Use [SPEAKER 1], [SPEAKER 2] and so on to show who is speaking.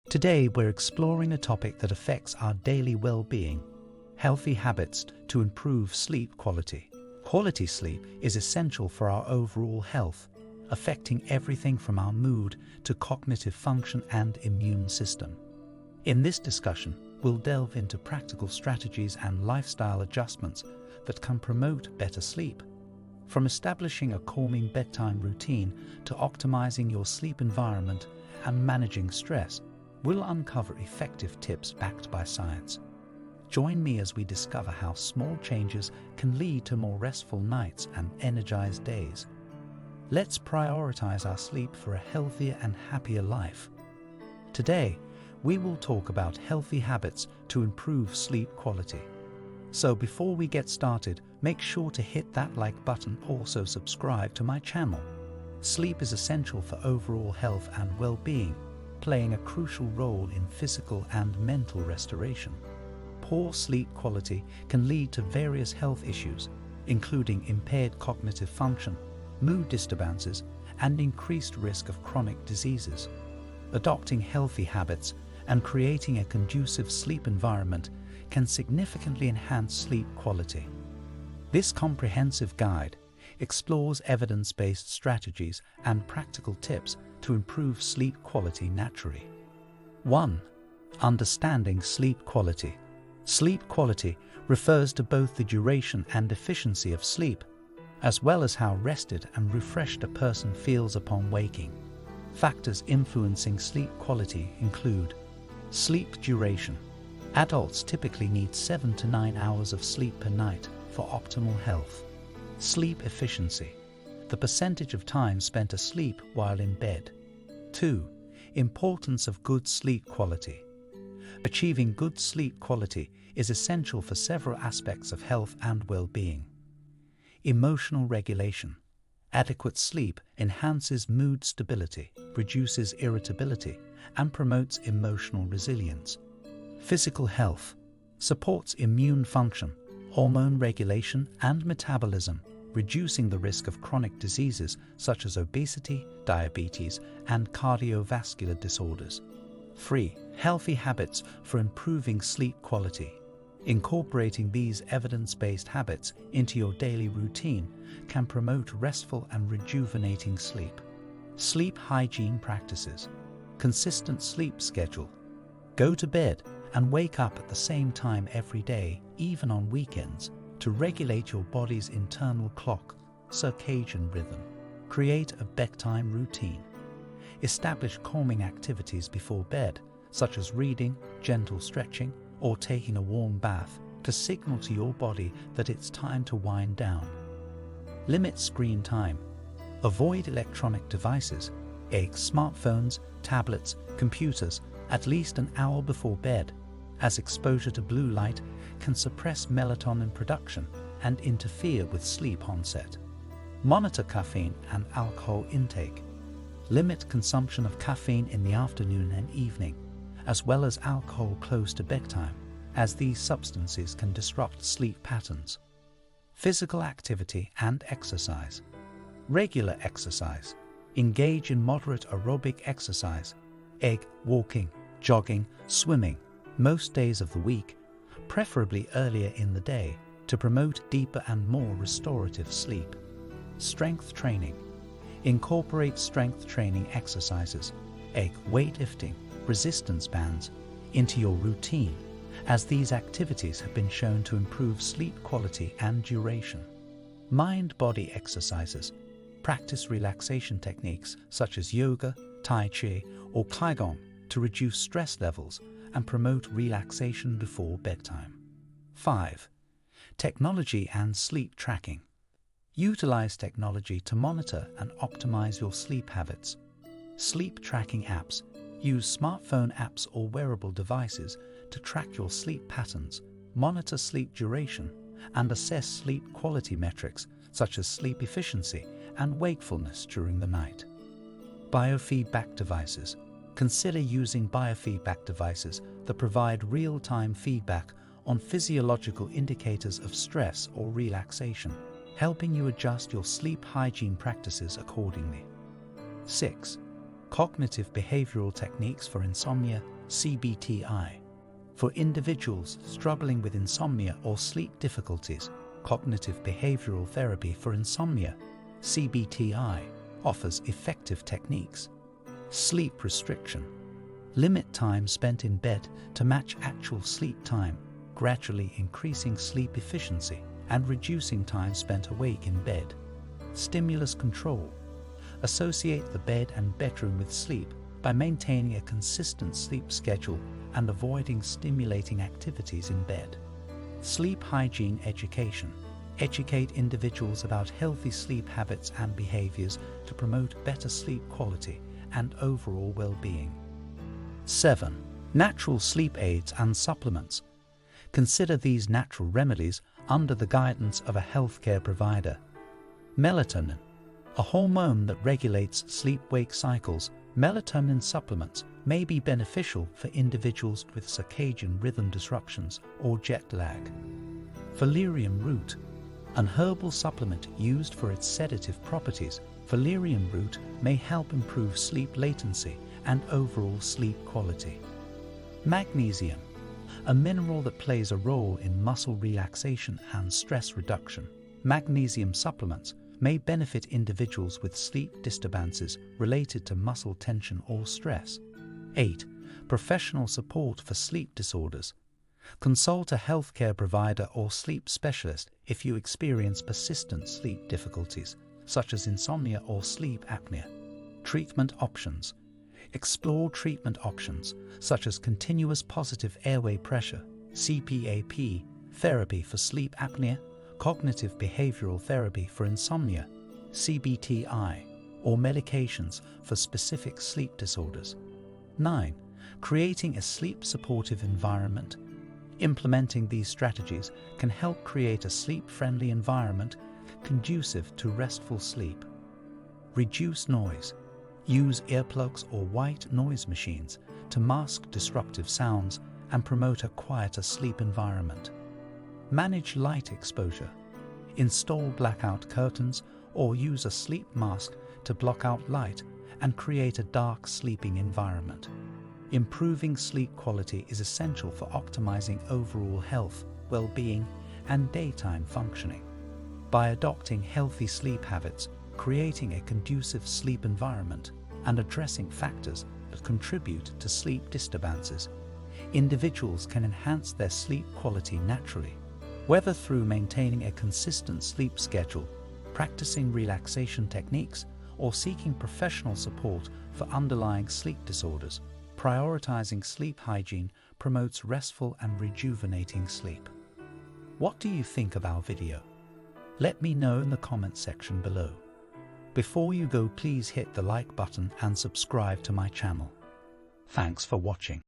[SPEAKER 1] Today we're exploring a topic that affects our daily well-being: healthy habits to improve sleep quality. Quality sleep is essential for our overall health, affecting everything from our mood to cognitive function and immune system. In this discussion, we'll delve into practical strategies and lifestyle adjustments that can promote better sleep. From establishing a calming bedtime routine to optimizing your sleep environment and managing stress, we'll uncover effective tips backed by science. Join me as we discover how small changes can lead to more restful nights and energized days. Let's prioritize our sleep for a healthier and happier life. Today, we will talk about healthy habits to improve sleep quality. So before we get started, make sure to hit that like button, also subscribe to my channel. Sleep is essential for overall health and well-being, playing a crucial role in physical and mental restoration. Poor sleep quality can lead to various health issues, including impaired cognitive function, mood disturbances, and increased risk of chronic diseases. Adopting healthy habits and creating a conducive sleep environment can significantly enhance sleep quality. This comprehensive guide explores evidence-based strategies and practical tips to improve sleep quality naturally. 1. Understanding sleep quality. Sleep quality refers to both the duration and efficiency of sleep, as well as how rested and refreshed a person feels upon waking. Factors influencing sleep quality include sleep duration. Adults typically need 7 to 9 hours of sleep per night for optimal health. Sleep efficiency. The percentage of time spent asleep while in bed. 2. Importance of good sleep quality. Achieving good sleep quality is essential for several aspects of health and well-being. Emotional regulation. Adequate sleep enhances mood stability, reduces irritability, and promotes emotional resilience. Physical health. Supports immune function, hormone regulation, and metabolism, reducing the risk of chronic diseases such as obesity, diabetes, and cardiovascular disorders. 3. Healthy habits for improving sleep quality. Incorporating these evidence-based habits into your daily routine can promote restful and rejuvenating sleep. Sleep hygiene practices. Consistent sleep schedule. Go to bed and wake up at the same time every day, even on weekends, to regulate your body's internal clock, circadian rhythm. Create a bedtime routine. Establish calming activities before bed, such as reading, gentle stretching, or taking a warm bath, to signal to your body that it's time to wind down. Limit screen time. Avoid electronic devices, smartphones, tablets, computers, at least an hour before bed, as exposure to blue light can suppress melatonin production and interfere with sleep onset. Monitor caffeine and alcohol intake. Limit consumption of caffeine in the afternoon and evening, as well as alcohol close to bedtime, as these substances can disrupt sleep patterns. Physical activity and exercise. Regular exercise. Engage in moderate aerobic exercise, walking, jogging, swimming, most days of the week, preferably earlier in the day, to promote deeper and more restorative sleep. Strength training. Incorporate strength training exercises, weightlifting, resistance bands, into your routine, as these activities have been shown to improve sleep quality and duration. Mind-body exercises. Practice relaxation techniques such as yoga, tai chi, or qigong to reduce stress levels and promote relaxation before bedtime. 5. Technology and sleep tracking. Utilize technology to monitor and optimize your sleep habits. Sleep tracking apps. Use smartphone apps or wearable devices to track your sleep patterns, monitor sleep duration, and assess sleep quality metrics such as sleep efficiency and wakefulness during the night. Biofeedback devices. Consider using biofeedback devices that provide real-time feedback on physiological indicators of stress or relaxation, helping you adjust your sleep hygiene practices accordingly. 6. Cognitive behavioral techniques for insomnia CBTI. For individuals struggling with insomnia or sleep difficulties, cognitive behavioral therapy for insomnia, CBTI, offers effective techniques. Sleep restriction. Limit time spent in bed to match actual sleep time, gradually increasing sleep efficiency and reducing time spent awake in bed. Stimulus control. Associate the bed and bedroom with sleep by maintaining a consistent sleep schedule and avoiding stimulating activities in bed. Sleep hygiene education. Educate individuals about healthy sleep habits and behaviors to promote better sleep quality and overall well-being. 7. Natural sleep aids and supplements. Consider these natural remedies under the guidance of a healthcare provider. Melatonin, a hormone that regulates sleep-wake cycles. Melatonin supplements may be beneficial for individuals with circadian rhythm disruptions or jet lag. Valerian root, an herbal supplement used for its sedative properties. Valerian root may help improve sleep latency and overall sleep quality. Magnesium, a mineral that plays a role in muscle relaxation and stress reduction. Magnesium supplements may benefit individuals with sleep disturbances related to muscle tension or stress. 8. Professional support for sleep disorders. Consult a healthcare provider or sleep specialist if you experience persistent sleep difficulties, such as insomnia or sleep apnea. Treatment options. Explore treatment options such as continuous positive airway pressure, CPAP, therapy for sleep apnea, cognitive behavioral therapy for insomnia, CBTI, or medications for specific sleep disorders. 9. Creating a sleep-supportive environment. Implementing these strategies can help create a sleep-friendly environment conducive to restful sleep. Reduce noise. Use earplugs or white noise machines to mask disruptive sounds and promote a quieter sleep environment. Manage light exposure. Install blackout curtains or use a sleep mask to block out light and create a dark sleeping environment. Improving sleep quality is essential for optimizing overall health, well-being, and daytime functioning. By adopting healthy sleep habits, creating a conducive sleep environment, and addressing factors that contribute to sleep disturbances, individuals can enhance their sleep quality naturally. Whether through maintaining a consistent sleep schedule, practicing relaxation techniques, or seeking professional support for underlying sleep disorders, prioritizing sleep hygiene promotes restful and rejuvenating sleep. What do you think of our video? Let me know in the comment section below. Before you go, please hit the like button and subscribe to my channel. Thanks for watching.